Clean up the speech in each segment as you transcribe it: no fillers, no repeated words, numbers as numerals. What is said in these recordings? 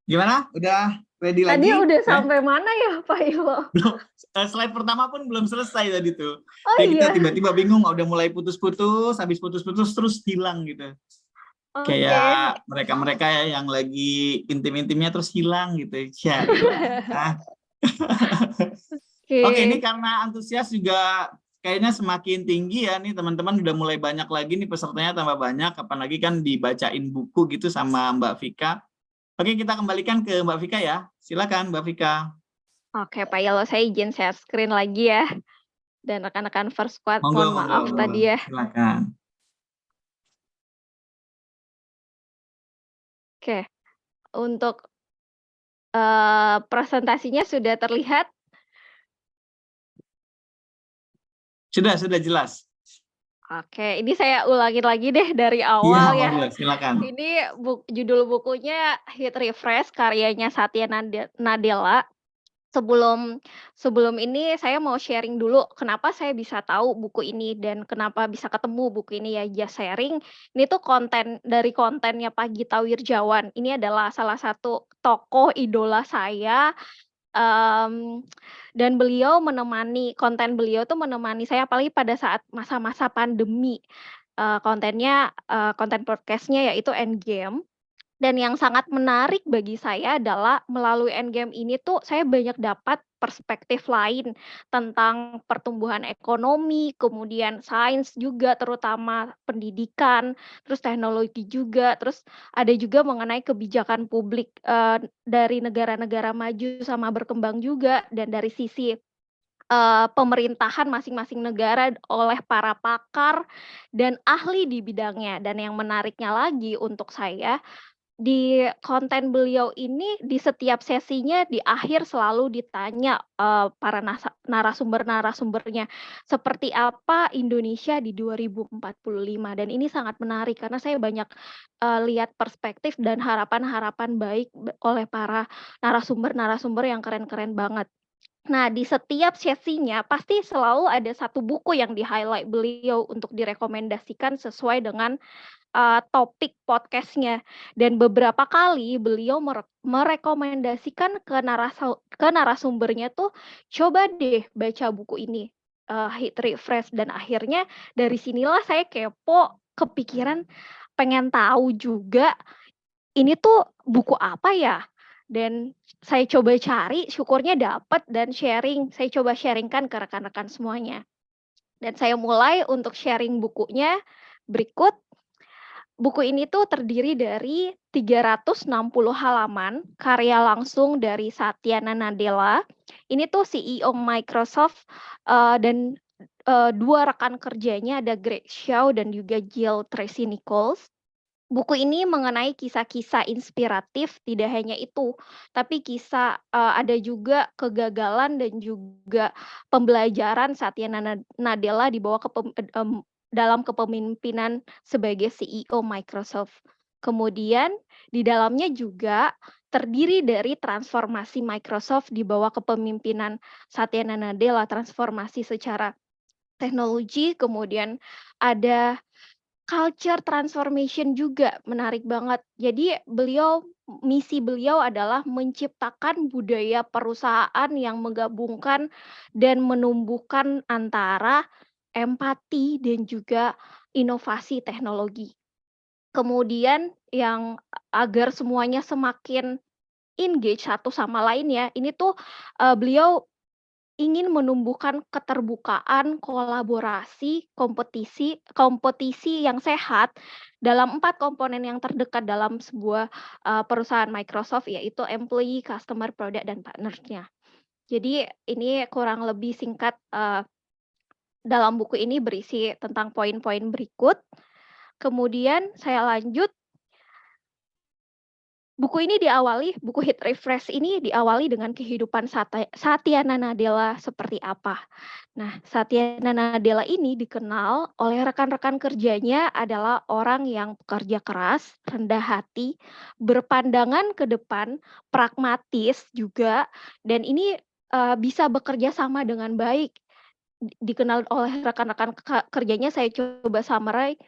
Gimana? Udah ready Tadi lagi? udah sampai mana ya, Pak Ilo? Belum. Slide pertama pun belum selesai tadi tuh. Oh Kayak kita iya, tiba-tiba bingung, udah mulai putus-putus, habis putus-putus terus hilang gitu. oke. Kayak mereka-mereka yang lagi intim-intimnya terus hilang gitu. Ya ilah. Oke, ini Oke, karena antusias juga kayaknya semakin tinggi ya nih teman-teman, udah mulai banyak lagi nih pesertanya, tambah banyak, apalagi kan dibacain buku gitu sama Mbak Vika. Oke, kita kembalikan ke Mbak Vika ya. Silakan Mbak Vika. oke Pak Ilo, saya izin share screen lagi ya. Dan rekan-rekan First Squad, Monggo, mohon monggo, maaf monggo. tadi ya. Silakan. Oke, untuk presentasinya sudah terlihat. Sudah jelas. Oke, ini saya ulangin lagi deh dari Iya, awal ya. monggo, silakan. Ini judul bukunya Hit Refresh karyanya Satya Nadella. Sebelum sebelum ini saya mau sharing dulu kenapa saya bisa tahu buku ini dan kenapa bisa ketemu buku ini ya, just sharing. Ini tuh kontennya Pak Gita Wirjawan. Ini adalah salah satu tokoh idola saya, mmm, dan konten beliau tuh menemani saya apalagi pada saat masa-masa pandemi. Konten podcast-nya yaitu Endgame. Dan yang sangat menarik bagi saya adalah melalui Endgame ini tuh saya banyak dapat perspektif lain tentang pertumbuhan ekonomi, kemudian sains juga terutama pendidikan, terus teknologi juga, terus ada juga mengenai kebijakan publik, dari negara-negara maju sama berkembang juga dan dari sisi, pemerintahan masing-masing negara oleh para pakar dan ahli di bidangnya. Dan yang menariknya lagi untuk saya di konten beliau ini, di setiap sesinya di akhir selalu ditanya, para narasumber-narasumbernya, seperti apa Indonesia di 2045 dan ini sangat menarik karena saya banyak, lihat perspektif dan harapan-harapan baik oleh para narasumber-narasumber yang keren-keren banget. Nah, di setiap sesinya pasti selalu ada satu buku yang di-highlight beliau untuk direkomendasikan sesuai dengan topik podcast-nya dan beberapa kali beliau merekomendasikan ke narasumbernya tuh, "Coba deh baca buku ini, Hit Refresh," dan akhirnya dari sinilah saya kepo, kepikiran pengen tahu juga, ini tuh buku apa ya? Dan saya coba cari, syukurnya dapet dan saya coba sharing-kan ke rekan-rekan semuanya. Dan saya mulai untuk sharing bukunya berikut. Buku ini tuh terdiri dari 360 halaman, karya langsung dari Satya Nadella. Ini tuh CEO Microsoft, dan, 2 rekan kerjanya ada Greg Shaw dan juga Jill Tracy Nichols. Buku ini mengenai kisah-kisah inspiratif, tidak hanya itu, tapi kisah, ada juga kegagalan dan juga pembelajaran Satya Nadella di bawah dalam kepemimpinan sebagai CEO Microsoft. Kemudian di dalamnya juga terdiri dari transformasi Microsoft di bawah kepemimpinan Satya Nadella, transformasi secara teknologi, kemudian ada culture transformation juga, menarik banget. Jadi misi beliau adalah menciptakan budaya perusahaan yang menggabungkan dan menumbuhkan antara empati dan juga inovasi teknologi. Kemudian agar semuanya semakin engage satu sama lain ya, ini tuh, beliau ingin menumbuhkan keterbukaan, kolaborasi, kompetisi yang sehat dalam 4 komponen yang terdekat dalam sebuah, perusahaan Microsoft, yaitu employee, customer, product, dan partner-nya. Jadi ini kurang lebih singkat, dalam buku ini berisi tentang poin-poin berikut. Kemudian saya lanjut. Buku Hit Refresh ini diawali dengan kehidupan Satya Nadella seperti apa. Nah, Satya Nadella ini dikenal oleh rekan-rekan kerjanya adalah orang yang pekerja keras, rendah hati, berpandangan ke depan, pragmatis juga, dan ini, bisa bekerja sama dengan baik. Dikenal oleh rekan-rekan kerjanya saya coba summarize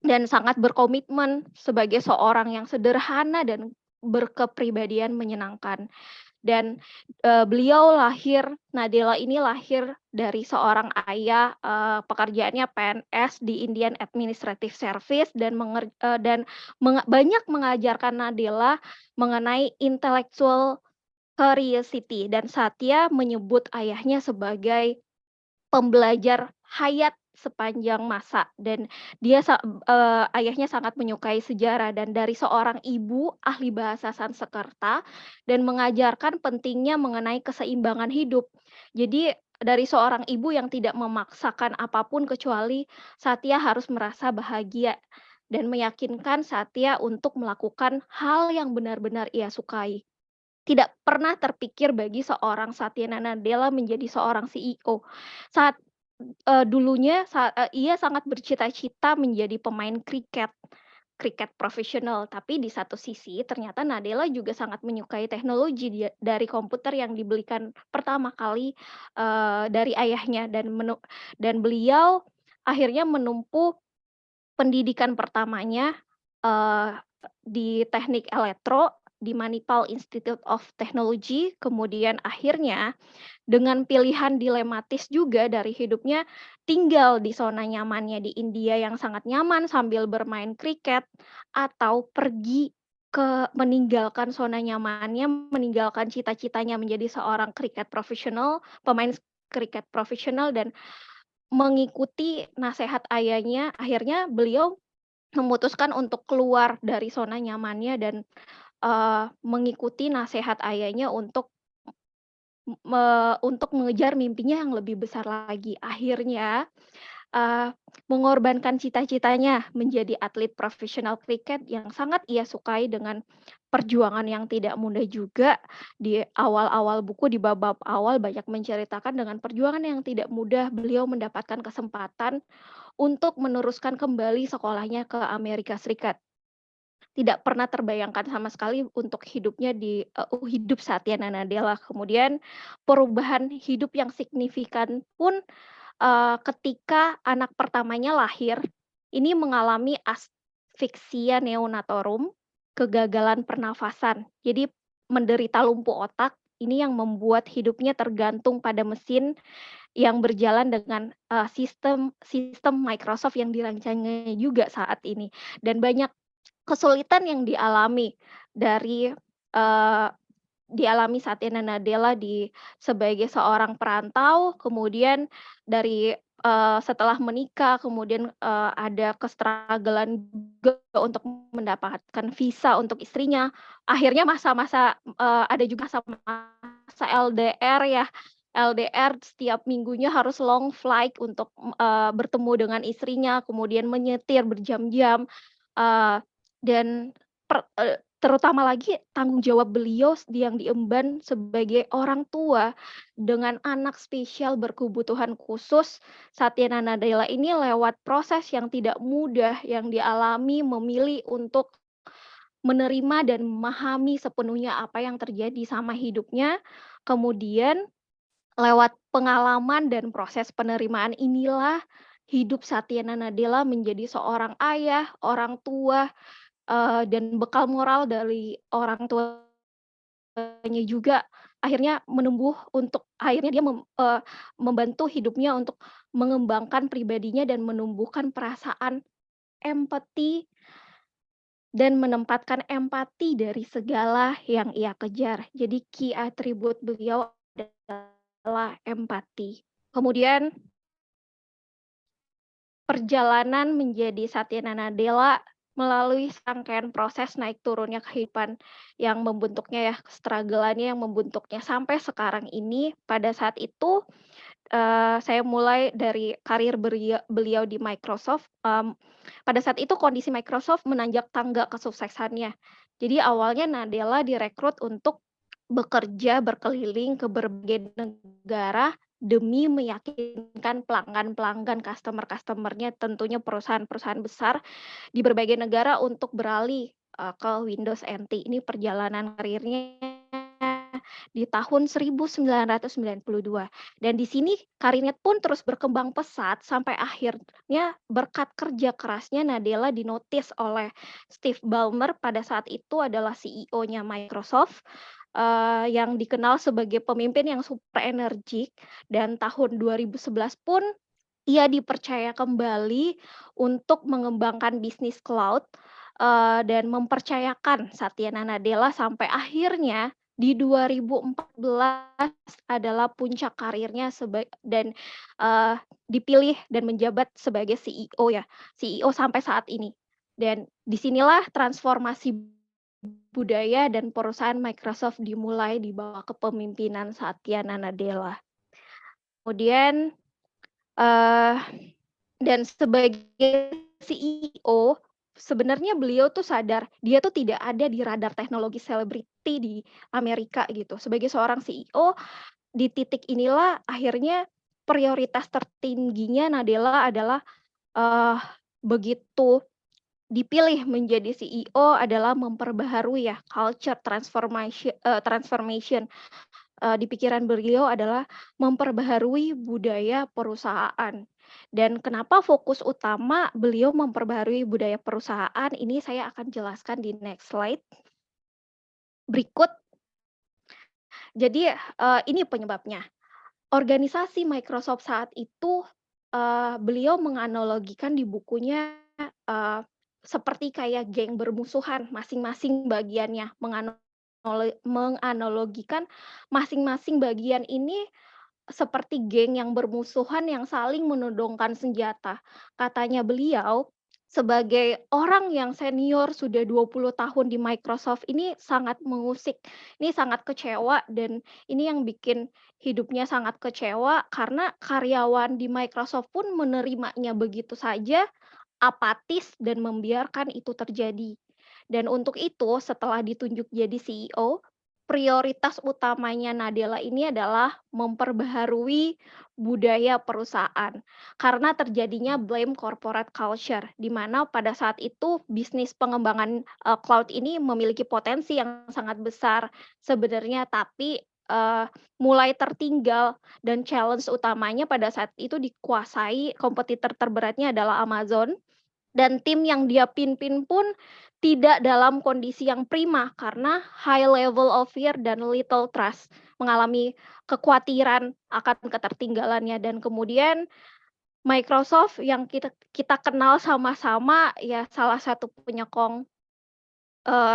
dan sangat berkomitmen sebagai seorang yang sederhana dan berkepribadian menyenangkan. Dan, Nadela ini lahir dari seorang ayah, pekerjaannya PNS di Indian Administrative Service dan banyak mengajarkan Nadela mengenai intellectual curiosity, dan Satya menyebut ayahnya sebagai pembelajar hayat sepanjang masa, dan ayahnya sangat menyukai sejarah dan dari seorang ibu ahli bahasa Sanskerta dan mengajarkan pentingnya mengenai keseimbangan hidup. Jadi dari seorang ibu yang tidak memaksakan apapun kecuali Satya harus merasa bahagia dan meyakinkan Satya untuk melakukan hal yang benar-benar ia sukai. Tidak pernah terpikir bagi seorang Satya Nadella menjadi seorang CEO. Saat ia sangat bercita-cita menjadi pemain kriket profesional, tapi di satu sisi ternyata Nadella juga sangat menyukai teknologi dari komputer yang dibelikan pertama kali, dari ayahnya, dan beliau akhirnya menempuh pendidikan pertamanya, eee, di teknik elektro di Manipal Institute of Technology, kemudian akhirnya dengan pilihan dilematis juga dari hidupnya, tinggal di zona nyamannya di India yang sangat nyaman sambil bermain kriket, atau pergi meninggalkan zona nyamannya, meninggalkan cita-citanya menjadi seorang pemain kriket profesional dan mengikuti nasihat ayahnya. Akhirnya beliau memutuskan untuk keluar dari zona nyamannya dan, mengikuti nasihat ayahnya untuk mengejar mimpinya yang lebih besar lagi. Akhirnya, mengorbankan cita-citanya menjadi atlet profesional kriket yang sangat ia sukai dengan perjuangan yang tidak mudah juga. Di awal-awal buku, di bab-bab awal banyak menceritakan dengan perjuangan yang tidak mudah beliau mendapatkan kesempatan untuk meneruskan kembali sekolahnya ke Amerika Serikat. Tidak pernah terbayangkan sama sekali untuk hidup Satya Nadella. Kemudian perubahan hidup yang signifikan pun, ketika anak pertamanya lahir, ini mengalami asfiksia neonatorum, kegagalan pernafasan. Jadi menderita lumpuh otak, ini yang membuat hidupnya tergantung pada mesin yang berjalan dengan, sistem sistem Microsoft yang dirancangnya juga saat ini. Dan banyak kesulitan yang eee, dialami Satya Nadella sebagai seorang perantau, kemudian setelah menikah, kemudian, ada juga untuk mendapatkan visa untuk istrinya. Akhirnya ada juga masa LDR ya, LDR setiap minggunya harus long flight untuk, bertemu dengan istrinya, kemudian menyetir berjam-jam, eee, dan terutama lagi tanggung jawab beliau yang diemban sebagai orang tua dengan anak spesial berkebutuhan khusus. Satya Nadella ini lewat proses yang tidak mudah yang dialami, memilih untuk menerima dan memahami sepenuhnya apa yang terjadi sama hidupnya. Kemudian lewat pengalaman dan proses penerimaan inilah hidup Satya Nadella menjadi seorang ayah, orang tua, dan bekal moral dari orang tuanya juga akhirnya dia membantu hidupnya untuk mengembangkan pribadinya dan menumbuhkan perasaan empati dan menempatkan empati dari segala yang ia kejar. Jadi key atribut beliau adalah empati. Kemudian perjalanan menjadi Satya Nadella melalui serangkaian proses naik turunnya kehidupan yang membentuknya ya, struggle-annya yang membentuknya sampai sekarang ini. Pada saat itu, saya mulai dari karir beliau di Microsoft, pada saat itu kondisi Microsoft menanjak tangga kesuksesannya. Jadi awalnya Nadella direkrut untuk bekerja berkeliling ke berbagai negara demi meyakinkan pelanggan-pelanggan, customer-customer-nya, tentunya perusahaan-perusahaan besar di berbagai negara untuk beralih, ke Windows NT. Ini perjalanan karirnya di tahun 1992. Dan di sini karirnya pun terus berkembang pesat sampai akhirnya berkat kerja kerasnya Nadella dinotis oleh Steve Ballmer, pada saat itu adalah CEO-nya Microsoft, yang dikenal sebagai pemimpin yang super energik, dan tahun 2011 pun ia dipercaya kembali untuk mengembangkan bisnis cloud, dan mempercayakan Satya Nadella sampai akhirnya di 2014 adalah puncak karirnya dan, dipilih dan menjabat sebagai CEO ya, CEO sampai saat ini. Dan disinilah transformasi budaya dan perusahaan Microsoft dimulai di bawah kepemimpinan Satya Nadella. Kemudian, eee dan sebagai CEO, sebenarnya beliau tuh sadar, dia tuh tidak ada di radar teknologi selebriti di Amerika gitu. Sebagai seorang CEO, di titik inilah akhirnya prioritas tertingginya Nadella adalah, eee, begitu dipilih menjadi CEO adalah memperbaharui ya culture transformation, di pikiran beliau adalah memperbaharui budaya perusahaan. Dan kenapa fokus utama beliau memperbaharui budaya perusahaan, ini saya akan jelaskan di next slide berikut. Jadi, ini penyebabnya. Organisasi Microsoft saat itu, beliau menganalogikan di bukunya, eee, seperti kayak geng bermusuhan, masing-masing bagiannya, menganalogikan masing-masing bagian ini seperti geng yang bermusuhan yang saling menodongkan senjata. Katanya beliau, sebagai orang yang senior sudah 20 tahun di Microsoft ini sangat mengusik, ini sangat kecewa, dan ini yang bikin hidupnya sangat kecewa karena karyawan di Microsoft pun menerimanya begitu saja, apatis dan membiarkan itu terjadi. Dan untuk itu setelah ditunjuk jadi CEO, prioritas utamanya Nadella ini adalah memperbaharui budaya perusahaan. Karena terjadinya blame corporate culture, di mana pada saat itu bisnis pengembangan, cloud ini memiliki potensi yang sangat besar sebenarnya, tapi, mulai tertinggal, dan challenge utamanya pada saat itu dikuasai kompetitor terberatnya adalah Amazon. Dan tim yang dia pimpin pun tidak dalam kondisi yang prima karena high level of fear dan little trust, mengalami kekhawatiran akan ketertinggalannya. Dan kemudian Microsoft yang kita kita kenal sama-sama ya, salah satu penyokong,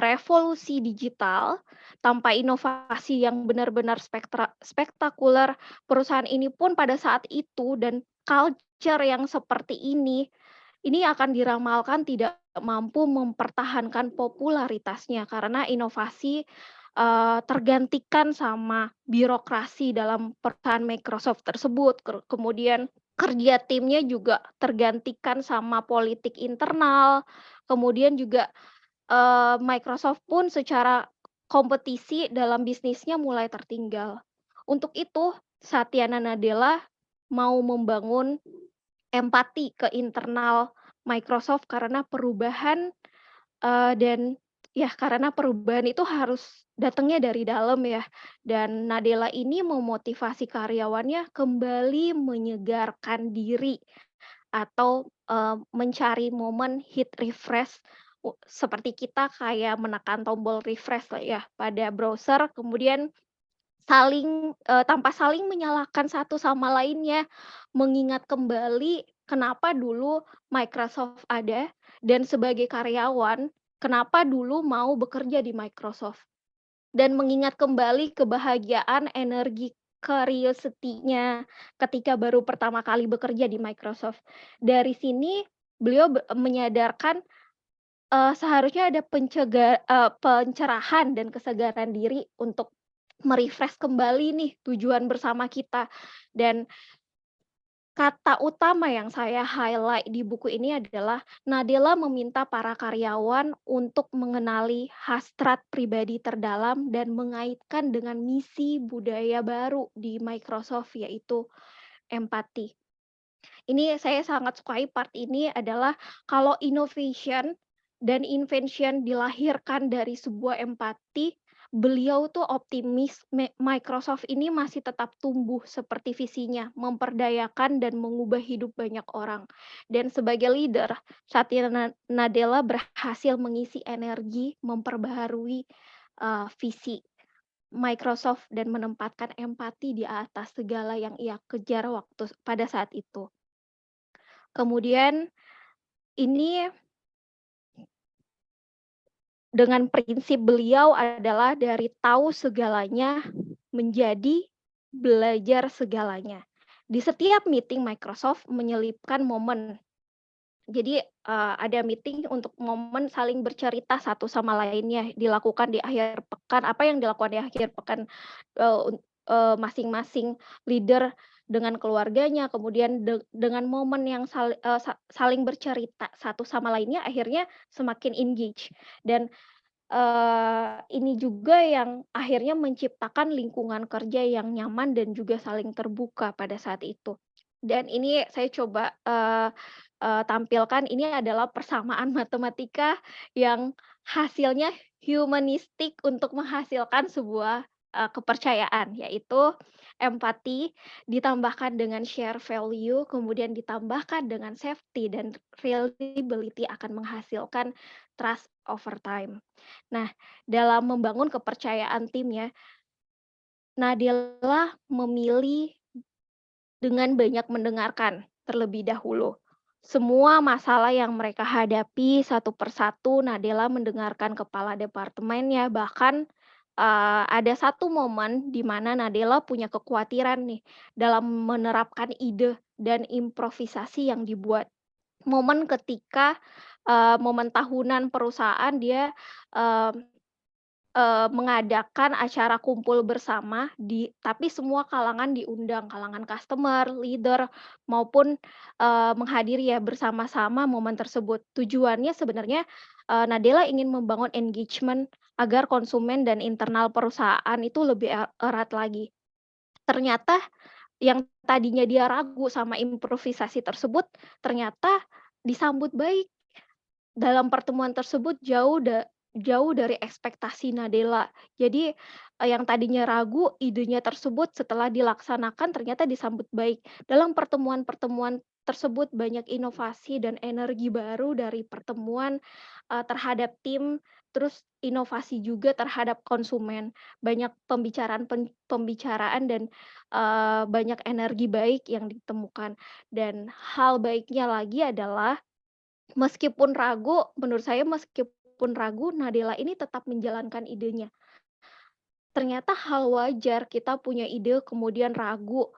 revolusi digital, tanpa inovasi yang benar-benar spektakuler, perusahaan ini pun pada saat itu dan culture yang seperti ini akan diramalkan tidak mampu mempertahankan popularitasnya karena inovasi, tergantikan sama birokrasi dalam perusahaan Microsoft tersebut. Kemudian kerja timnya juga tergantikan sama politik internal, kemudian juga, Microsoft pun secara kompetisi dalam bisnisnya mulai tertinggal. Untuk itu, Satya Nadella mau membangun empati ke internal Microsoft karena perubahan, dan ya karena perubahan itu harus datangnya dari dalam ya, dan Nadella ini memotivasi karyawannya kembali menyegarkan diri atau, mencari momen hit refresh, seperti kita kayak menekan tombol refresh lah ya pada browser, kemudian tanpa saling menyalahkan satu sama lainnya, mengingat kembali kenapa dulu Microsoft ada, dan sebagai karyawan, kenapa dulu mau bekerja di Microsoft. Dan mengingat kembali kebahagiaan, energi, curiosity-nya ketika baru pertama kali bekerja di Microsoft. Dari sini beliau menyadarkan, seharusnya ada pencerahan dan kesegaran diri untuk kembali nih tujuan bersama kita. Dan kata utama yang saya highlight di buku ini adalah Nadella meminta para karyawan untuk mengenali hasrat pribadi terdalam dan mengaitkan dengan misi budaya baru di Microsoft, yaitu empati. Ini saya sangat sukai part ini adalah kalau innovation dan invention dilahirkan dari sebuah empati, beliau tuh optimis Microsoft ini masih tetap tumbuh seperti visinya, memperdayakan dan mengubah hidup banyak orang. Dan sebagai leader, Satya Nadella berhasil mengisi energi, memperbaharui visi Microsoft dan menempatkan empati di atas segala yang ia kejar waktu pada saat itu. Kemudian ini dengan prinsip beliau adalah dari tahu segalanya menjadi belajar segalanya. Di setiap meeting Microsoft menyelipkan momen. Jadi, ada meeting untuk momen saling bercerita satu sama lainnya dilakukan di akhir pekan, apa yang dilakukan di akhir pekan, eee, masing-masing leader dengan keluarganya, kemudian dengan momen yang saling bercerita satu sama lainnya akhirnya semakin engage dan ini juga yang akhirnya menciptakan lingkungan kerja yang nyaman dan juga saling terbuka pada saat itu. Dan ini saya coba, tampilkan ini adalah persamaan matematika yang hasilnya humanistik untuk menghasilkan sebuah, kepercayaan, yaitu empati ditambahkan dengan share value, kemudian ditambahkan dengan safety dan reliability akan menghasilkan trust over time. Nah, dalam membangun kepercayaan tim ya, Nadila memilih dengan banyak mendengarkan terlebih dahulu. Semua masalah yang mereka hadapi satu persatu, Nadila mendengarkan kepala departemennya, bahkan ada satu momen di mana Nadila punya kekhawatiran nih dalam menerapkan ide dan improvisasi yang dibuat. Momen ketika momen tahunan perusahaan dia eee mengadakan acara kumpul bersama tapi semua kalangan diundang, kalangan customer, leader, maupun, menghadiri ya bersama-sama momen tersebut. Tujuannya sebenarnya, Nadella ingin membangun engagement agar konsumen dan internal perusahaan itu lebih erat lagi. Ternyata yang tadinya dia ragu sama improvisasi tersebut, ternyata disambut baik. Dalam pertemuan tersebut jauh dari ekspektasi Nadella. Jadi, yang tadinya ragu, idenya tersebut setelah dilaksanakan ternyata disambut baik. Dalam pertemuan-pertemuan tersebut banyak inovasi dan energi baru dari pertemuan, terhadap tim, terus inovasi juga terhadap konsumen. Banyak pembicaraan dan, banyak energi baik yang ditemukan. Dan hal baiknya lagi adalah meskipun ragu, menurut saya meskipun ragu, Nadella ini tetap menjalankan idenya. Ternyata hal wajar kita punya ide kemudian ragu,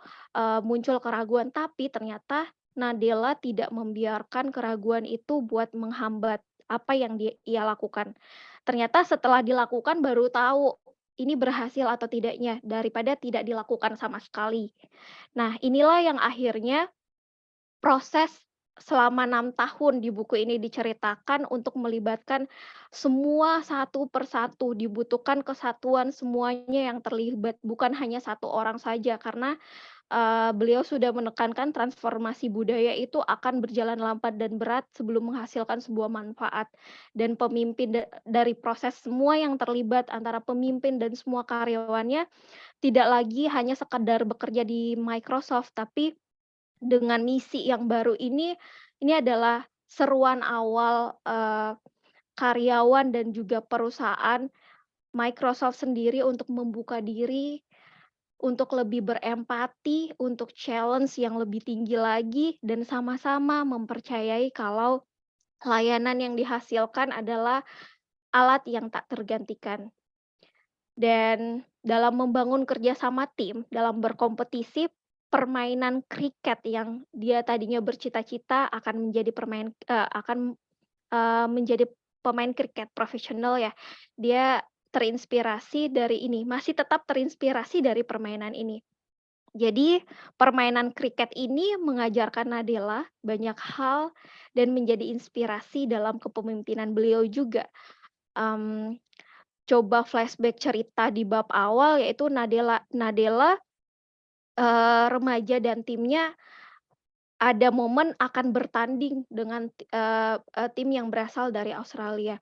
muncul keraguan, tapi ternyata Nadella tidak membiarkan keraguan itu buat menghambat apa yang ia lakukan. Ternyata setelah dilakukan baru tahu ini berhasil atau tidaknya, daripada tidak dilakukan sama sekali. Nah, inilah yang akhirnya proses selama 6 tahun di buku ini diceritakan untuk melibatkan semua satu persatu, dibutuhkan kesatuan semuanya yang terlibat, bukan hanya satu orang saja karena, beliau sudah menekankan transformasi budaya itu akan berjalan lambat dan berat sebelum menghasilkan sebuah manfaat. Dan pemimpin dari proses semua yang terlibat antara pemimpin dan semua karyawannya, tidak lagi hanya sekedar bekerja di Microsoft, tapi dengan misi yang baru ini adalah seruan awal, karyawan dan juga perusahaan Microsoft sendiri untuk membuka diri, untuk lebih berempati, untuk challenge yang lebih tinggi lagi, dan sama-sama mempercayai kalau layanan yang dihasilkan adalah alat yang tak tergantikan. Dan dalam membangun kerjasama tim, dalam berkompetisi, permainan kriket yang dia tadinya bercita-cita menjadi pemain kriket profesional ya, dia terinspirasi dari ini, masih tetap terinspirasi dari permainan ini. Jadi, permainan kriket ini mengajarkan Nadella banyak hal dan menjadi inspirasi dalam kepemimpinan beliau juga. Mmm, Coba flashback cerita di bab awal yaitu Nadella, remaja dan timnya ada momen akan bertanding dengan tim yang berasal dari Australia.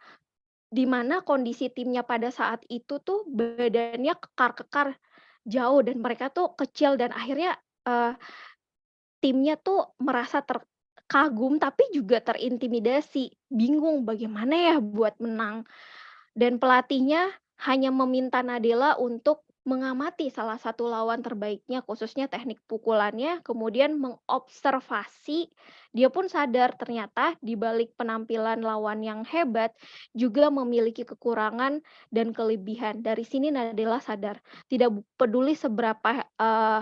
di mana kondisi timnya pada saat itu tuh badannya kekar-kekar jauh dan mereka tuh kecil dan akhirnya, eee, timnya tuh merasa terkagum tapi juga terintimidasi, bingung bagaimana ya buat menang. Dan pelatihnya hanya meminta Nadella untuk mengamati salah satu lawan terbaiknya, khususnya teknik pukulannya, kemudian mengobservasi. Dia pun sadar ternyata di balik penampilan lawan yang hebat juga memiliki kekurangan dan kelebihan. Dari sini Nadella sadar, tidak peduli seberapa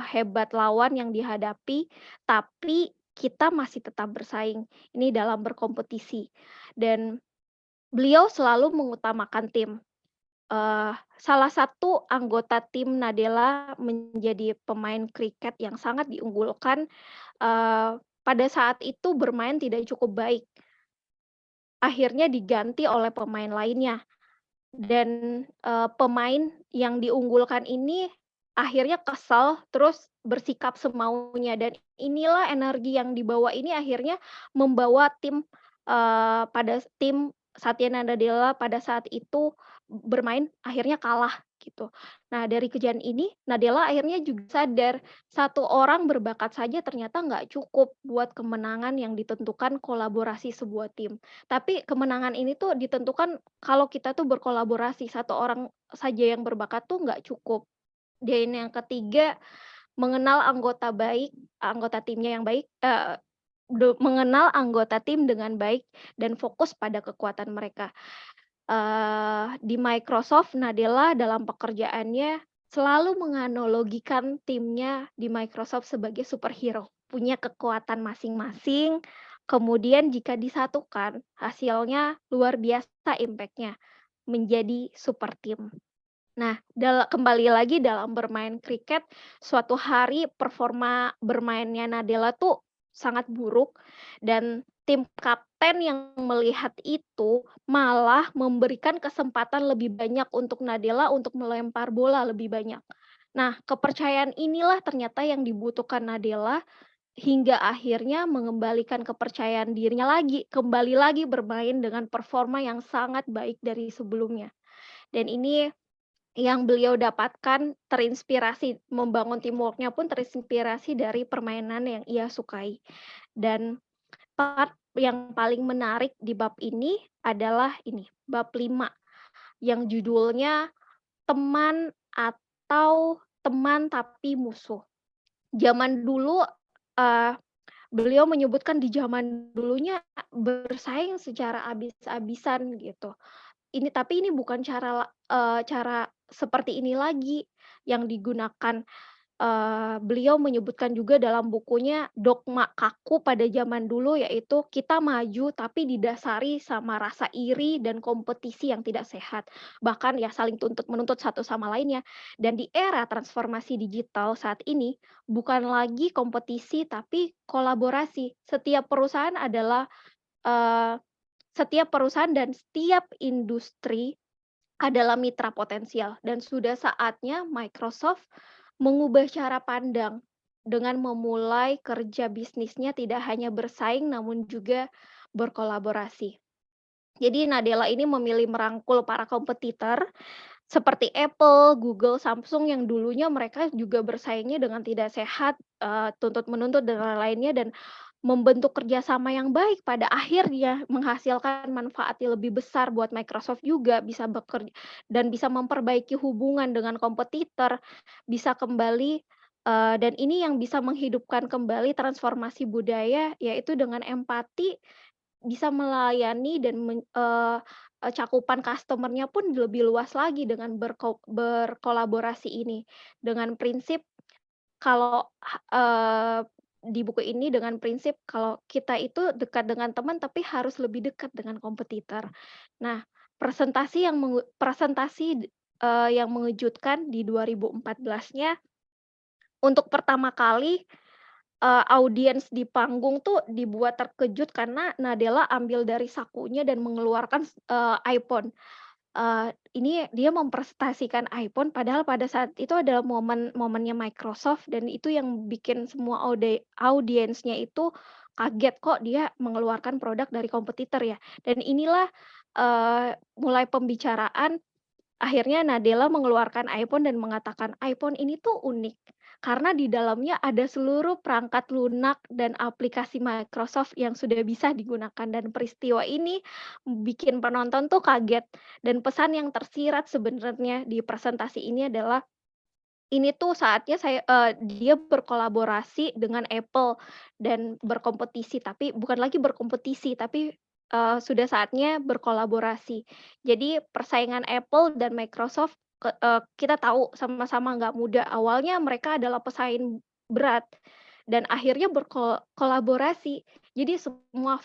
hebat lawan yang dihadapi, tapi kita masih tetap bersaing. Ini dalam berkompetisi. Dan beliau selalu mengutamakan tim. Salah satu anggota tim Nadella menjadi pemain kriket yang sangat diunggulkan, pada saat itu bermain tidak cukup baik, akhirnya diganti oleh pemain lainnya dan, pemain yang diunggulkan ini akhirnya kesal, terus bersikap semaunya dan inilah energi yang dibawa ini akhirnya membawa tim, tim Satya Nadella pada saat itu bermain akhirnya kalah gitu. Nah dari kejadian ini Nadella akhirnya juga sadar, satu orang berbakat saja ternyata nggak cukup buat kemenangan yang ditentukan kolaborasi sebuah tim. Tapi kemenangan ini tuh ditentukan kalau kita tuh berkolaborasi, satu orang saja yang berbakat tuh nggak cukup. Dan yang ketiga, mengenal anggota timnya yang baik, mengenal anggota tim dengan baik dan fokus pada kekuatan mereka. Di Microsoft, Nadella dalam pekerjaannya selalu menganalogikan timnya di Microsoft sebagai superhero, punya kekuatan masing-masing, kemudian jika disatukan, hasilnya luar biasa impact-nya, menjadi super team. Nah, kembali lagi dalam bermain kriket, suatu hari performa bermainnya Nadella tuh sangat buruk dan tim kapten yang melihat itu malah memberikan kesempatan lebih banyak untuk Nadella untuk melempar bola lebih banyak. Nah, kepercayaan inilah ternyata yang dibutuhkan Nadella hingga akhirnya mengembalikan kepercayaan dirinya lagi, kembali lagi bermain dengan performa yang sangat baik dari sebelumnya. Dan ini yang beliau dapatkan terinspirasi, membangun teamwork-nya pun terinspirasi dari permainan yang ia sukai. Dan part yang paling menarik di bab ini adalah ini, bab 5 yang judulnya teman atau teman tapi musuh. Zaman dulu, eee, beliau menyebutkan di zaman dulunya bersaing secara habis-habisan gitu. Tapi ini bukan cara seperti ini lagi yang digunakan. Beliau menyebutkan juga dalam bukunya dogma kaku pada zaman dulu, yaitu kita maju tapi didasari sama rasa iri dan kompetisi yang tidak sehat, bahkan ya saling tuntut-menuntut satu sama lainnya. Dan di era transformasi digital saat ini, bukan lagi kompetisi tapi kolaborasi. Eee, setiap perusahaan dan setiap industri adalah mitra potensial dan sudah saatnya Microsoft mengubah cara pandang dengan memulai kerja bisnisnya tidak hanya bersaing namun juga berkolaborasi. Jadi Nadella ini memilih merangkul para kompetitor seperti Apple, Google, Samsung yang dulunya mereka juga bersaingnya dengan tidak sehat, tuntut-menuntut dan lain-lainnya dan membentuk kerjasama yang baik pada akhirnya menghasilkan manfaat yang lebih besar buat Microsoft juga, bisa dan bisa memperbaiki hubungan dengan kompetitor, bisa kembali, dan ini yang bisa menghidupkan kembali transformasi budaya, yaitu dengan empati bisa melayani dan cakupan customer-nya pun lebih luas lagi dengan berkolaborasi ini. Dengan prinsip kalau, di buku ini dengan prinsip kalau kita itu dekat dengan teman, tapi harus lebih dekat dengan kompetitor. Nah, presentasi, yang mengejutkan di 2014-nya, untuk pertama kali, audiens di panggung tuh dibuat terkejut karena Nadella ambil dari sakunya dan mengeluarkan iPhone. Ini dia mempresentasikan iPhone padahal pada saat itu adalah momennya Microsoft dan itu yang bikin semua audiensnya itu kaget kok dia mengeluarkan produk dari kompetitor ya. Dan inilah, mulai pembicaraan. Akhirnya Nadella mengeluarkan iPhone dan mengatakan, "iPhone ini tuh unik, karena di dalamnya ada seluruh perangkat lunak dan aplikasi Microsoft yang sudah bisa digunakan." Dan peristiwa ini bikin penonton tuh kaget, dan pesan yang tersirat sebenarnya di presentasi ini adalah, ini tuh saatnya dia berkolaborasi dengan Apple dan berkompetisi, tapi bukan lagi berkompetisi, tapi, sudah saatnya berkolaborasi. Jadi persaingan Apple dan Microsoft kita tahu sama-sama nggak mudah. Awalnya mereka adalah pesaing berat dan akhirnya kolaborasi. Jadi semua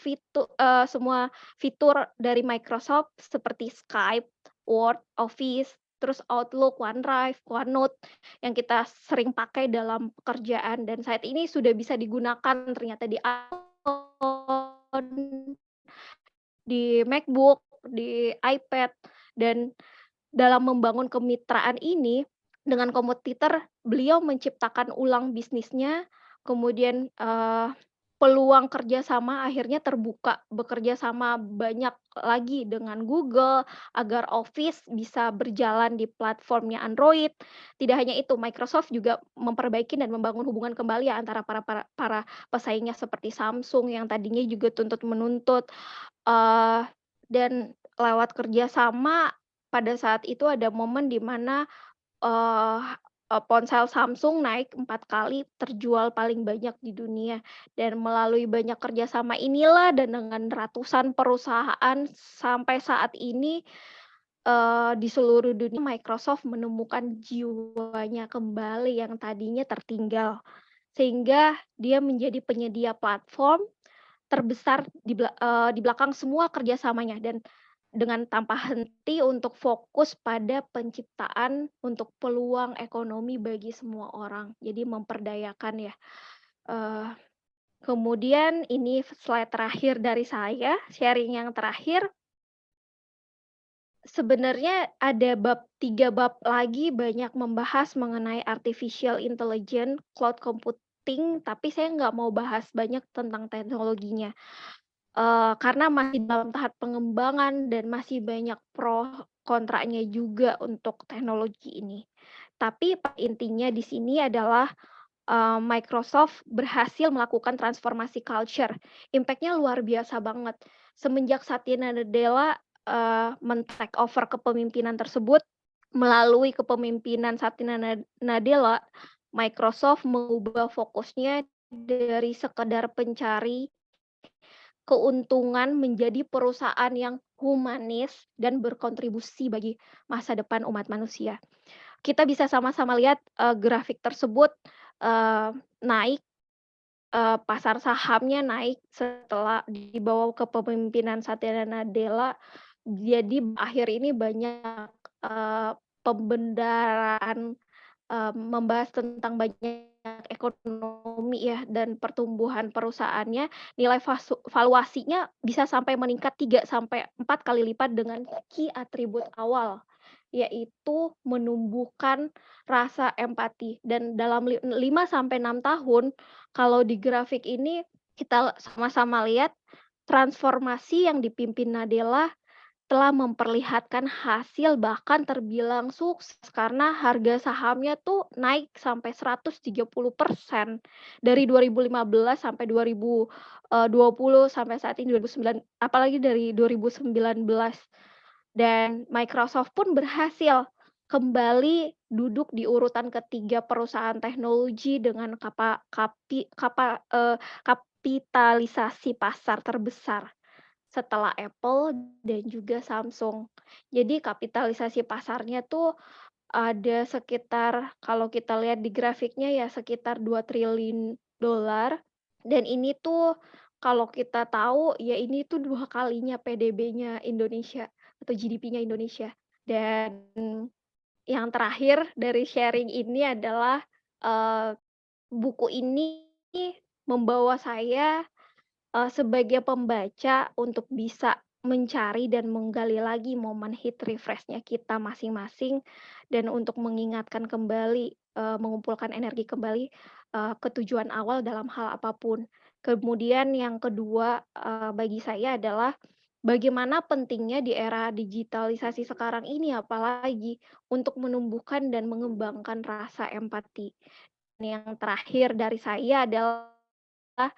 fitur dari Microsoft seperti Skype, Word, Office, terus Outlook, OneDrive, OneNote yang kita sering pakai dalam pekerjaan dan saat ini sudah bisa digunakan ternyata di iPhone, di MacBook, di iPad, dan dalam membangun kemitraan ini dengan kompetitor, beliau menciptakan ulang bisnisnya, kemudian, peluang kerjasama akhirnya terbuka, bekerja sama banyak lagi dengan Google agar Office bisa berjalan di platformnya Android. Tidak hanya itu, Microsoft juga memperbaiki dan membangun hubungan kembali ya antara para pesaingnya seperti Samsung yang tadinya juga tuntut-menuntut, eee, dan lewat kerjasama pada saat itu ada momen di mana, eee ponsel Samsung naik 4 kali terjual paling banyak di dunia dan melalui banyak kerjasama inilah dan dengan ratusan perusahaan sampai saat ini, di seluruh dunia Microsoft menemukan jiwanya kembali yang tadinya tertinggal. Sehingga dia menjadi penyedia platform terbesar di belakang semua kerjasamanya dan dengan tanpa henti untuk fokus pada penciptaan untuk peluang ekonomi bagi semua orang. Jadi memperdayakan ya. Eee, Kemudian ini slide terakhir dari saya, sharing yang terakhir, sebenarnya ada 3 bab lagi banyak membahas mengenai artificial intelligence, cloud computing, tapi saya nggak mau bahas banyak tentang teknologinya. Karena masih dalam tahap pengembangan dan masih banyak pro kontranya juga untuk teknologi ini. Tapi intinya di sini adalah, Microsoft berhasil melakukan transformasi culture, impact-nya luar biasa banget. Semenjak Satya Nadella, men-take over kepemimpinan tersebut, melalui kepemimpinan Satya Nadella, Microsoft mengubah fokusnya dari sekedar pencari keuntungan menjadi perusahaan yang humanis dan berkontribusi bagi masa depan umat manusia. Kita bisa sama-sama lihat, grafik tersebut, naik, pasar sahamnya naik setelah di bawah kepemimpinan Satya Nadella. Jadi akhir ini banyak, pembendaraan, membahas tentang banyak ekonomi ya dan pertumbuhan perusahaannya, nilai valuasinya bisa sampai meningkat 3 sampai 4 kali lipat dengan key atribut awal, yaitu menumbuhkan rasa empati dan dalam 5 sampai 6 tahun, kalau di grafik ini kita sama-sama lihat transformasi yang dipimpin Nadella telah memperlihatkan hasil bahkan terbilang sukses karena harga sahamnya tuh naik sampai 130% dari 2015 sampai 2020 sampai saat ini 2009 apalagi dari 2019. Dan Microsoft pun berhasil kembali duduk di urutan ketiga perusahaan teknologi dengan kapitalisasi pasar terbesar setelah Apple dan juga Samsung. Jadi kapitalisasi pasarnya tuh ada sekitar kalau kita lihat di grafiknya ya sekitar 2 triliun dolar dan ini tuh kalau kita tahu ya ini tuh 2 kalinya PDB-nya Indonesia atau GDP-nya Indonesia. Dan yang terakhir dari sharing ini adalah, eee, buku ini membawa saya sebagai pembaca untuk bisa mencari dan menggali lagi momen hit refresh-nya kita masing-masing dan untuk mengingatkan kembali, mengumpulkan energi kembali, ke tujuan awal dalam hal apapun. Kemudian yang kedua, bagi saya adalah bagaimana pentingnya di era digitalisasi sekarang ini apalagi untuk menumbuhkan dan mengembangkan rasa empati. Dan yang terakhir dari saya adalah,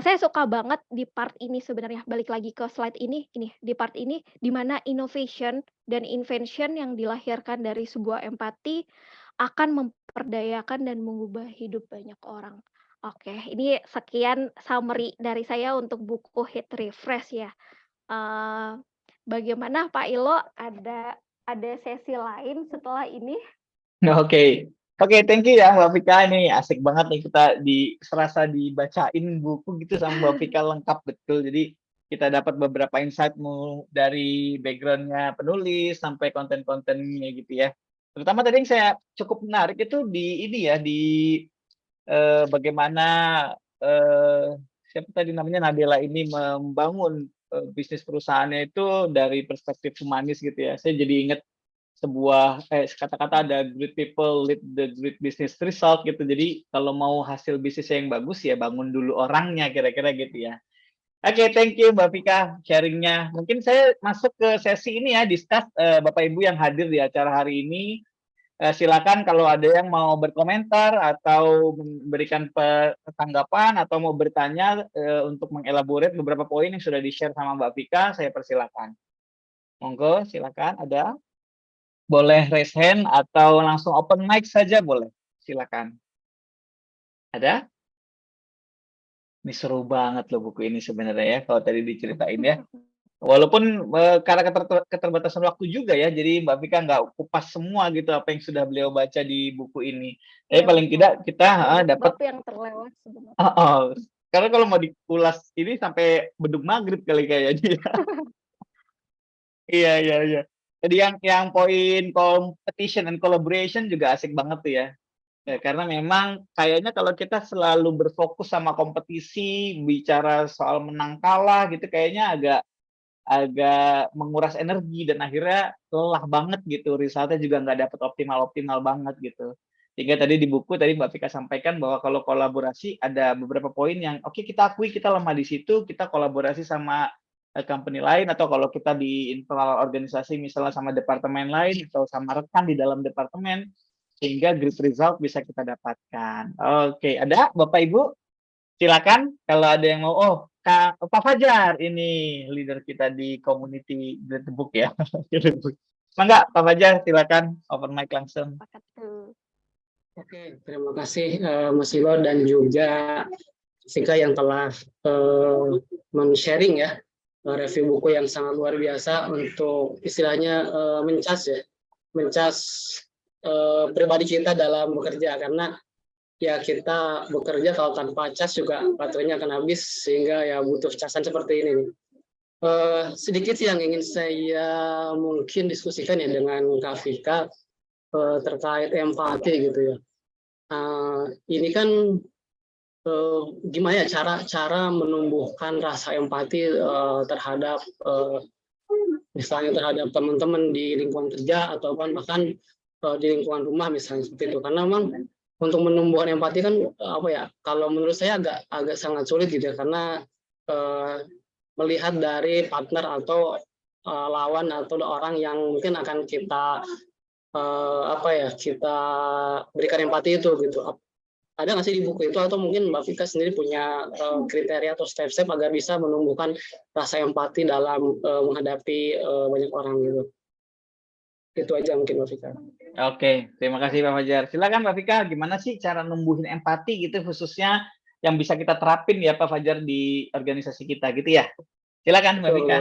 saya suka banget di part ini sebenarnya, balik lagi ke slide ini, di part ini, di mana innovation dan invention yang dilahirkan dari sebuah empati akan memperdayakan dan mengubah hidup banyak orang. Oke, ini sekian summary dari saya untuk buku Hit Refresh ya. Eee, Bagaimana Pak Ilo, ada sesi lain setelah ini? Oke. Oke, thank you ya Mbak Vika, ini asik banget nih kita serasa dibacain buku gitu sama Mbak Vika lengkap betul. Jadi kita dapat beberapa insight dari background-nya penulis sampai konten-kontennya gitu ya. Terutama tadi yang saya cukup menarik itu di ini ya, bagaimana, siapa tadi namanya, Nadela ini membangun, bisnis perusahaannya itu dari perspektif humanis gitu ya. Saya jadi inget kata-kata ada great people lead the great business result gitu. Jadi kalau mau hasil bisnis yang bagus ya bangun dulu orangnya kira-kira gitu ya. Oke, thank you Mbak Vika sharing-nya. Mungkin saya masuk ke sesi ini ya, discuss Bapak Ibu yang hadir di acara hari ini. Silakan kalau ada yang mau berkomentar atau memberikan tanggapan atau mau bertanya untuk mengelaborate beberapa poin yang sudah di-share sama Mbak Vika, saya persilakan. Monggo, silakan ada. Boleh raise hand atau langsung open mic saja boleh, silakan. Ada? Ini seru banget loh buku ini sebenarnya ya, kalau tadi diceritain ya. Walaupun, karena keterbatasan waktu juga ya, jadi Mbak Vika nggak kupas semua gitu apa yang sudah beliau baca di buku ini. Tapi Iya paling betul, tidak kita banyak dapat bab yang terlewat sebenarnya. heeh, karena kalau mau dikulas ini sampai bedug maghrib kali kayaknya ya. Iya iya iya. Jadi yang poin competition and collaboration juga asik banget tuh ya. Karena memang kayaknya kalau kita selalu berfokus sama kompetisi, bicara soal menang kalah gitu kayaknya agak agak menguras energi dan akhirnya lelah banget gitu, resultnya juga nggak dapet optimal-optimal banget gitu. Sehingga tadi di buku tadi Mbak Vika sampaikan bahwa kalau kolaborasi ada beberapa poin yang oke kita akui kita lemah di situ, kita kolaborasi sama, company lain atau kalau kita di internal organisasi misalnya sama departemen lain atau sama rekan di dalam departemen, sehingga great result bisa kita dapatkan. Oke, ada Bapak Ibu? Silakan kalau ada yang mau. Oh, Pak Fajar ini leader kita di community Great the Book ya. Mangga Pak Fajar silakan open mic langsung. Sepakat tuh. Oke, terima kasih Mas Ilo dan juga Sika yang telah men-sharing ya review buku yang sangat luar biasa untuk istilahnya mencas pribadi kita dalam bekerja karena ya kita bekerja kalau tanpa cas juga baterainya akan habis sehingga ya butuh casan seperti ini. Sedikit yang ingin saya mungkin diskusikan ya dengan Kak Vika terkait empati gitu ya. Ini kan gimana ya cara menumbuhkan rasa empati terhadap misalnya terhadap teman-teman di lingkungan kerja ataupun bahkan di lingkungan rumah misalnya seperti itu karena memang untuk menumbuhkan empati kan apa ya kalau menurut saya agak sangat sulit gitu ya karena melihat dari partner atau lawan atau orang yang mungkin akan kita kita berikan empati itu gitu. Ada nggak sih di buku itu atau mungkin Mbak Vika sendiri punya kriteria atau step-step agar bisa menumbuhkan rasa empati dalam menghadapi banyak orang gitu. Itu aja mungkin Mbak Vika. Oke, terima kasih Pak Fajar. Silakan Mbak Vika, gimana sih cara numbuhin empati gitu khususnya yang bisa kita terapin ya Pak Fajar di organisasi kita gitu ya. Silakan Mbak Vika.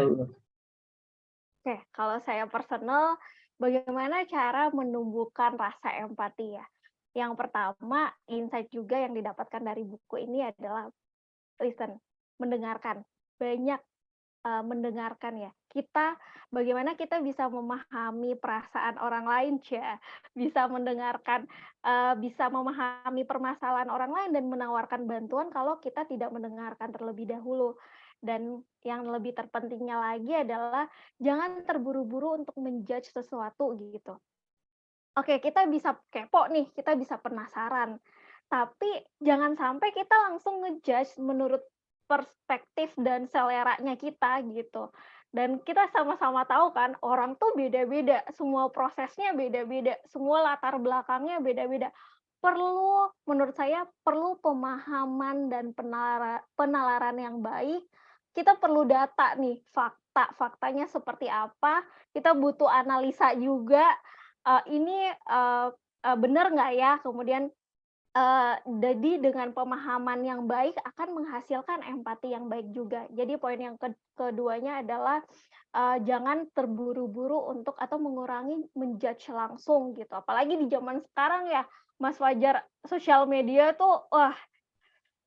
Oke, kalau saya personal, bagaimana cara menumbuhkan rasa empati ya? Yang pertama, insight juga yang didapatkan dari buku ini adalah listen, mendengarkan. Banyak mendengarkan ya. Bagaimana kita bisa memahami perasaan orang lain, bisa mendengarkan, bisa memahami permasalahan orang lain dan menawarkan bantuan kalau kita tidak mendengarkan terlebih dahulu. Dan yang lebih terpentingnya lagi adalah jangan terburu-buru untuk menjudge sesuatu gitu. Oke, kita bisa kepo nih, kita bisa penasaran. tapi jangan sampai kita langsung ngejudge menurut perspektif dan seleranya kita gitu. Dan kita sama-sama tahu kan orang tuh beda-beda, semua prosesnya beda-beda, semua latar belakangnya beda-beda. Menurut saya perlu pemahaman dan penalaran yang baik. Kita perlu data nih, faktanya seperti apa, kita butuh analisa juga, ini, benar nggak ya, kemudian jadi dengan pemahaman yang baik akan menghasilkan empati yang baik juga. Jadi poin yang keduanya adalah, jangan terburu-buru untuk atau mengurangi menjudge langsung gitu. Apalagi di zaman sekarang ya, Mas Fajar, sosial media tuh, wah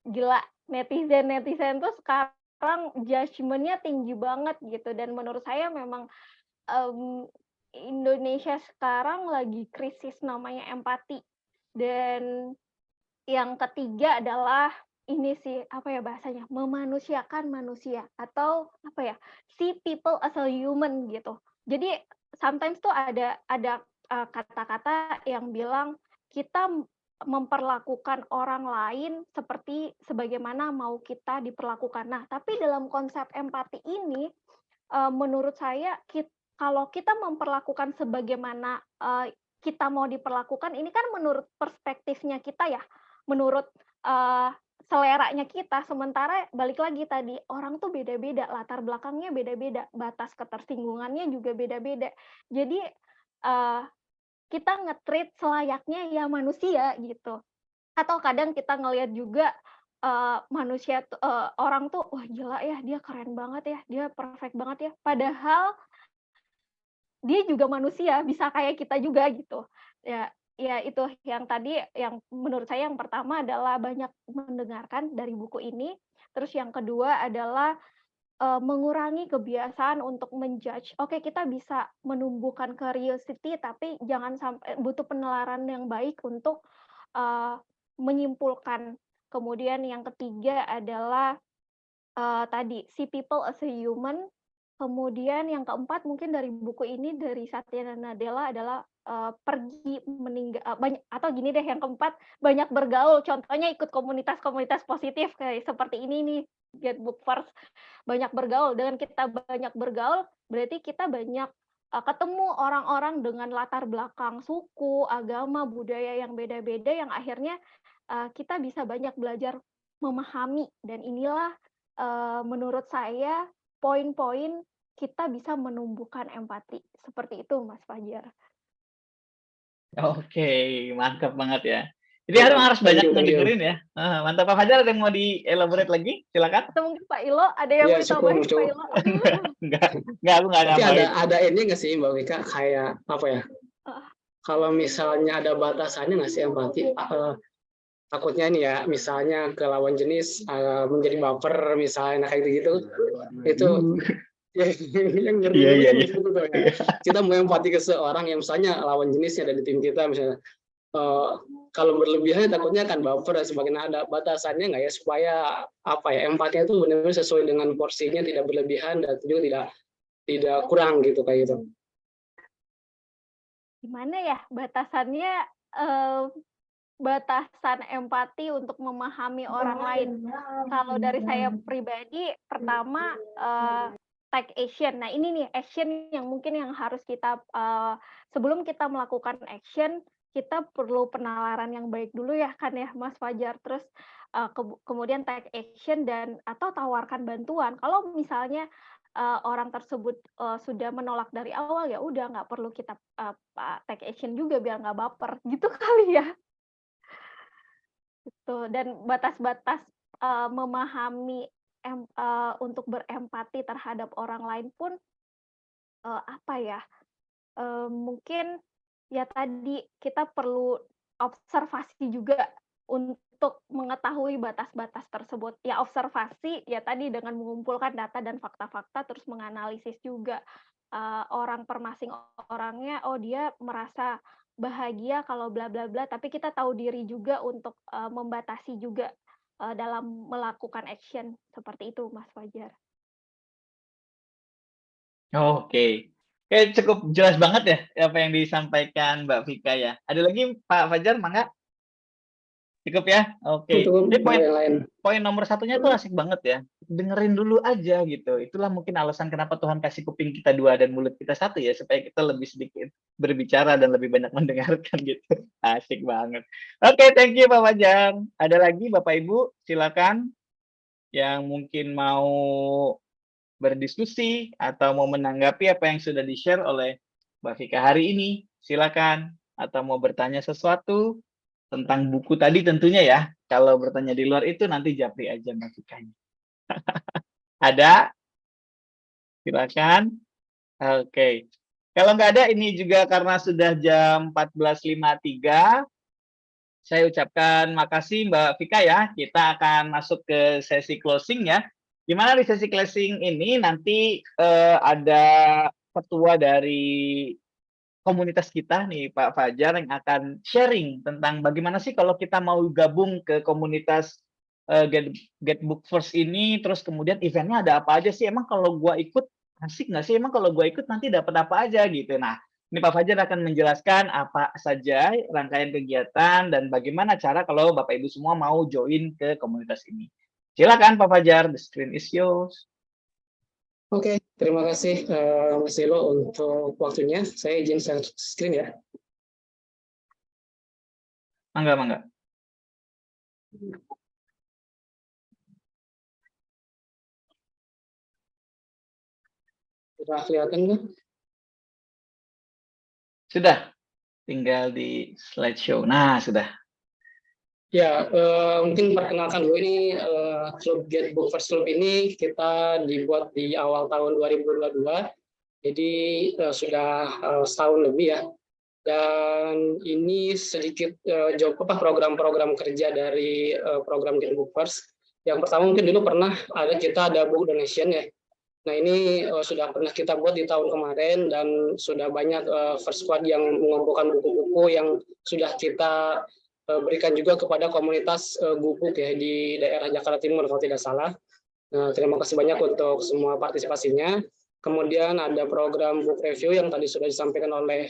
gila, netizen-netizen tuh sekarang judgement-nya tinggi banget gitu dan menurut saya memang, Indonesia sekarang lagi krisis namanya empati. Dan yang ketiga adalah ini sih, apa ya bahasanya, memanusiakan manusia atau apa ya, see people as a human gitu. Jadi sometimes tuh ada kata-kata yang bilang kita memperlakukan orang lain seperti sebagaimana mau kita diperlakukan. Nah, tapi dalam konsep empati ini, menurut saya kalau kita memperlakukan sebagaimana, kita mau diperlakukan, ini kan menurut perspektifnya kita ya, menurut, seleranya kita, sementara balik lagi tadi, orang tuh beda-beda, latar belakangnya beda-beda, batas ketersinggungannya juga beda-beda. Jadi, kita nge-treat selayaknya ya manusia gitu. Atau kadang kita ngelihat juga, orang tuh, "Wah gila ya, dia keren banget ya, dia perfect banget ya." Padahal dia juga manusia, bisa kayak kita juga gitu. Ya itu yang tadi yang menurut saya yang pertama adalah banyak mendengarkan dari buku ini, terus yang kedua adalah, mengurangi kebiasaan untuk menjudge. Oke, kita bisa menumbuhkan curiosity, tapi jangan sampai butuh penelaran yang baik untuk, menyimpulkan. Kemudian yang ketiga adalah tadi, see people as a human. Kemudian yang keempat mungkin dari buku ini, dari Satya Nadella adalah, banyak atau gini deh, yang keempat, banyak bergaul. Contohnya ikut komunitas-komunitas positif kayak seperti ini nih, Get Book First. Banyak bergaul, dengan kita banyak bergaul, berarti kita banyak, ketemu orang-orang dengan latar belakang suku, agama, budaya yang beda-beda, yang akhirnya, kita bisa banyak belajar memahami dan inilah menurut saya poin-poin kita bisa menumbuhkan empati, seperti itu Mas Fajar. Oke, mantap banget ya. Jadi harus Thank banyak you, thank you. ngedengerin ya. Mantap. Pak Fajar, ada yang mau di-elaborate lagi? Silakan. Atau mungkin Pak Ilo, ada yang mau Ya cukup, ditambahin Pak cukup. Ilo? Enggak, aku nggak Tapi nambahin. ada ini nggak sih Mbak Wika, kayak apa ya? Heeh. Kalau misalnya ada batasannya nggak sih empati? Takutnya ini ya, misalnya ke lawan jenis menjadi baper misalnya kayak gitu, itu yang ngeri Iya, itu iya, kan iya. gitu tuh ya. Kita mau empati ke seorang yang misalnya lawan jenisnya dari tim kita misalnya. Kalau berlebihan takutnya akan baper dan sebagainya. Ada batasannya nggak ya supaya apa ya, empatinya itu benar-benar sesuai dengan porsinya, tidak berlebihan dan juga tidak kurang gitu kayak gitu. Gimana ya batasannya, batasan empati untuk memahami orang lain? Kalau dari saya pribadi, pertama, take action. Nah ini nih, action yang mungkin yang harus kita, sebelum kita melakukan action, kita perlu penalaran yang baik dulu ya kan ya Mas Fajar. Terus, kemudian take action dan atau tawarkan bantuan. Kalau misalnya, orang tersebut, sudah menolak dari awal, ya udah nggak perlu kita, take action juga biar nggak baper, gitu kali ya? Gitu, dan batas-batas, memahami untuk berempati terhadap orang lain pun, apa ya, mungkin ya tadi, kita perlu observasi juga untuk mengetahui batas-batas tersebut. Ya observasi, ya tadi dengan mengumpulkan data dan fakta-fakta, terus menganalisis juga, orang per masing orangnya, oh dia merasa bahagia kalau bla bla bla, tapi kita tahu diri juga untuk, membatasi juga, dalam melakukan action, seperti itu Mas Fajar. Oke. Oke, cukup jelas banget ya apa yang disampaikan Mbak Vika ya. Ada lagi Pak Fajar, mangga? Cukup ya? Oke. Untuk Jadi poin yang lain. poin nomor satunya tuh asik banget ya. Dengerin dulu aja gitu. Itulah mungkin alasan kenapa Tuhan kasih kuping kita 2 dan mulut kita 1 ya, supaya kita lebih sedikit berbicara dan lebih banyak mendengarkan gitu. Asik banget. Oke, thank you Pak Fajar. Ada lagi Bapak Ibu, silakan yang mungkin mau berdiskusi atau mau menanggapi apa yang sudah di-share oleh Mbak Vika hari ini. Silakan. Atau mau bertanya sesuatu tentang buku tadi tentunya ya. Kalau bertanya di luar itu nanti japri aja Mbak Vikanya. Ada? Silakan. Oke. Kalau nggak ada, ini juga karena sudah jam 14.53, saya ucapkan makasih Mbak Vika ya. Kita akan masuk ke sesi closing ya. Gimana di sesi closing ini nanti ada ketua dari komunitas kita nih Pak Fajar yang akan sharing tentang bagaimana sih kalau kita mau gabung ke komunitas Get Book First ini, terus kemudian eventnya ada apa aja sih? Emang kalau gua ikut asik nggak sih? Emang kalau gua ikut nanti dapat apa aja gitu. Nah, ini Pak Fajar akan menjelaskan apa saja rangkaian kegiatan dan bagaimana cara kalau Bapak Ibu semua mau join ke komunitas ini. Silakan Pak Fajar, the screen is yours. Oke, terima kasih Mas Silo untuk waktunya. Saya izin share screen ya. Mangga, mangga. Sudah kelihatan nggak? Sudah, tinggal di slideshow. Nah, sudah. Ya, mungkin perkenalkan dulu ini klub Get Book First Club ini kita dibuat di awal tahun 2022. Jadi sudah setahun lebih ya. Dan ini sedikit program-program kerja dari program Get Book First. Yang pertama mungkin dulu pernah kita ada book donation ya. Nah ini sudah pernah kita buat di tahun kemarin dan sudah banyak First Squad yang mengumpulkan buku-buku yang sudah kita berikan juga kepada komunitas gubuk ya di daerah Jakarta Timur kalau tidak salah. Nah, terima kasih banyak untuk semua partisipasinya. Kemudian ada program book review yang tadi sudah disampaikan oleh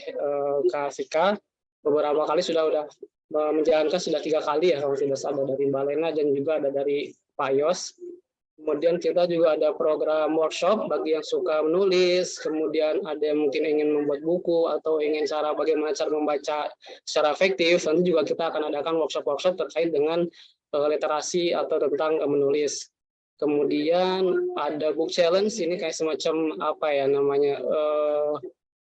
Kak Vika. Beberapa kali sudah menjalankan, sudah 3 kali ya kalau tidak salah, dari Mbak Lena dan juga ada dari Pak Yos. Kemudian kita juga ada program workshop bagi yang suka menulis, kemudian ada yang mungkin ingin membuat buku atau ingin bagaimana cara membaca secara efektif. Nanti juga kita akan adakan workshop-workshop terkait dengan literasi atau tentang menulis. Kemudian ada book challenge, ini kayak semacam apa ya namanya,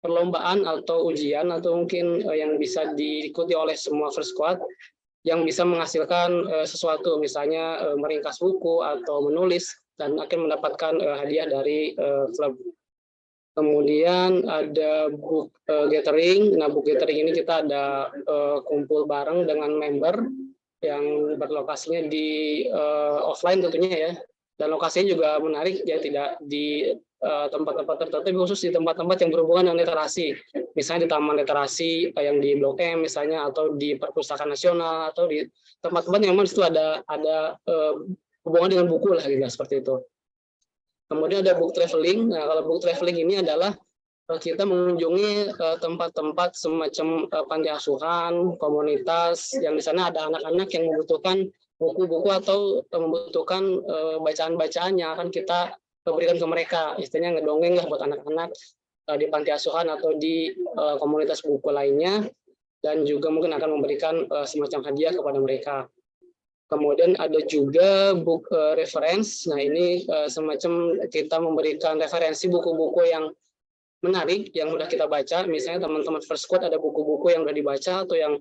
perlombaan atau ujian atau mungkin yang bisa diikuti oleh semua First Squad yang bisa menghasilkan sesuatu, misalnya meringkas buku atau menulis dan akan mendapatkan hadiah dari klub. Kemudian ada book gathering. Nah, book gathering ini kita ada kumpul bareng dengan member yang berlokasinya di offline tentunya ya. Dan lokasinya juga menarik ya, tidak di tempat-tempat tertentu, khusus di tempat-tempat yang berhubungan dengan literasi, misalnya di Taman Literasi yang di Blok M misalnya, atau di Perpustakaan Nasional, atau di tempat-tempat yang memang itu ada hubungan dengan buku lah gitu, seperti itu. Kemudian ada book traveling. Nah, kalau book traveling ini adalah kita mengunjungi tempat-tempat semacam panti asuhan, komunitas yang di sana ada anak-anak yang membutuhkan buku-buku atau membutuhkan bacaan-bacaan yang akan kita berikan ke mereka, istilahnya ngedongeng lah buat anak-anak di panti asuhan atau di komunitas buku lainnya, dan juga mungkin akan memberikan semacam hadiah kepada mereka. Kemudian ada juga book reference. Nah ini semacam kita memberikan referensi buku-buku yang menarik yang mudah kita baca. Misalnya teman-teman First Squad ada buku-buku yang sudah dibaca atau yang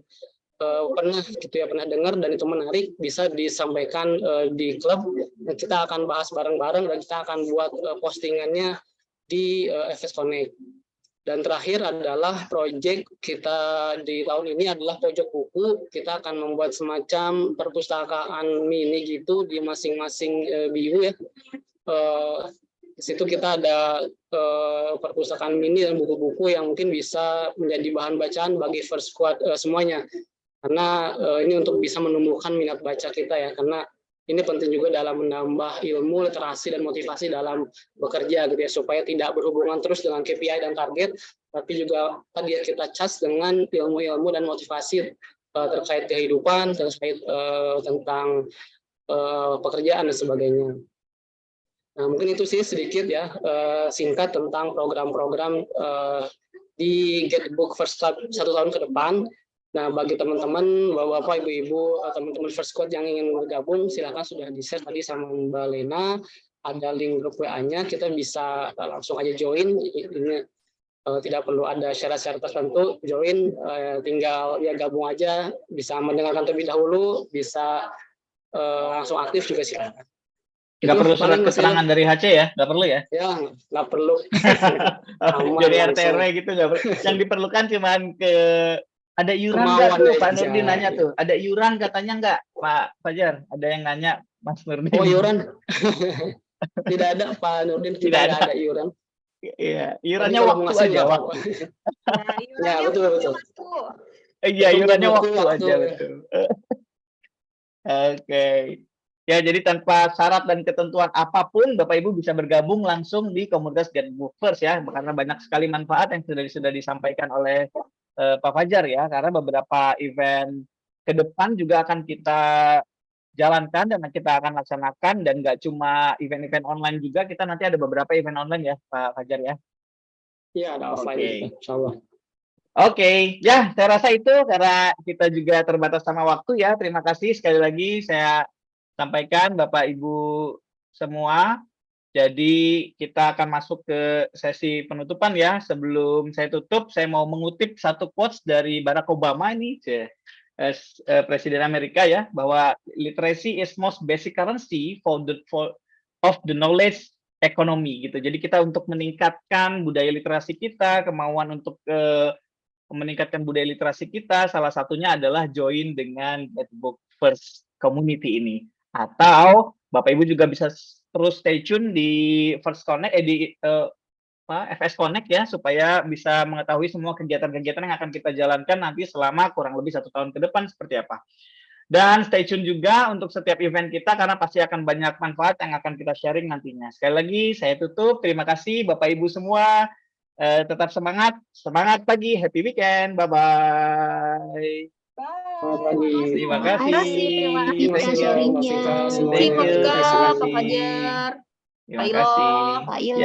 pernah dengar dan itu menarik, bisa disampaikan di klub. Kita akan bahas bareng-bareng dan kita akan buat postingannya di FS Connect. Dan terakhir adalah proyek kita di tahun ini adalah pojok buku. Kita akan membuat semacam perpustakaan mini gitu di masing-masing BU ya. Di situ kita ada perpustakaan mini dan buku-buku yang mungkin bisa menjadi bahan bacaan bagi First Squad semuanya. Karena ini untuk bisa menumbuhkan minat baca kita ya, karena ini penting juga dalam menambah ilmu, literasi, dan motivasi dalam bekerja gitu ya, supaya tidak berhubungan terus dengan KPI dan target, tapi juga tadi ya kita cas dengan ilmu-ilmu dan motivasi terkait kehidupan, terkait tentang pekerjaan dan sebagainya. Nah, mungkin itu sih sedikit ya singkat tentang program-program di Getbook First Start 1 tahun ke depan. Nah, bagi teman-teman, bapak-bapak, ibu-ibu, teman-teman First Squad yang ingin bergabung, silakan sudah di-share tadi sama Mbak Lena. Ada link grup WA-nya, kita bisa langsung aja join. Ini tidak perlu ada syarat-syarat tertentu, join, tinggal ya gabung aja, bisa mendengarkan terlebih dahulu, bisa langsung aktif juga silakan. Nggak perlu surat keterangan dari HC ya, nggak perlu ya? Ya, nggak perlu. Jadi RT RW gitu nggak perlu. Yang diperlukan cuman ada iuran nggak tuh, Pak Nurdin nanya tuh. Ada iuran katanya nggak, Pak Fajar? Ada yang nanya, Mas Nurdin. Oh, iuran? Tidak ada, Pak Nurdin. Tidak ada iuran. Iya, iurannya waktu aja, waktu. Ya, betul. Iya, iurannya waktu aja, betul. Oke. Ya, jadi tanpa syarat dan ketentuan apapun, Bapak Ibu bisa bergabung langsung di komunitas Getbook First ya, karena banyak sekali manfaat yang sudah disampaikan oleh Pak Fajar ya, karena beberapa event ke depan juga akan kita jalankan dan kita akan laksanakan, dan nggak cuma event-event online juga, kita nanti ada beberapa event online ya, Pak Fajar ya. Iya, ada offline, insyaallah. Oke, ya saya rasa itu karena kita juga terbatas sama waktu ya. Terima kasih sekali lagi saya sampaikan Bapak Ibu semua. Jadi kita akan masuk ke sesi penutupan ya. Sebelum saya tutup, saya mau mengutip satu quotes dari Barack Obama ini, Presiden Amerika ya, bahwa literacy is most basic currency of the knowledge economy gitu. Jadi kita untuk meningkatkan budaya literasi kita, kemauan untuk meningkatkan budaya literasi kita, salah satunya adalah join dengan Getbook First Community ini. Atau Bapak Ibu juga bisa terus stay tune di First Connect, FS Connect ya, supaya bisa mengetahui semua kegiatan-kegiatan yang akan kita jalankan nanti selama kurang lebih 1 tahun ke depan seperti apa. Dan stay tune juga untuk setiap event kita, karena pasti akan banyak manfaat yang akan kita sharing nantinya. Sekali lagi saya tutup, terima kasih Bapak Ibu semua. Tetap semangat pagi, happy weekend, bye-bye. Terima kasih. Terima kasih sharingnya. Thank you. Pak Fajar. Terima kasih.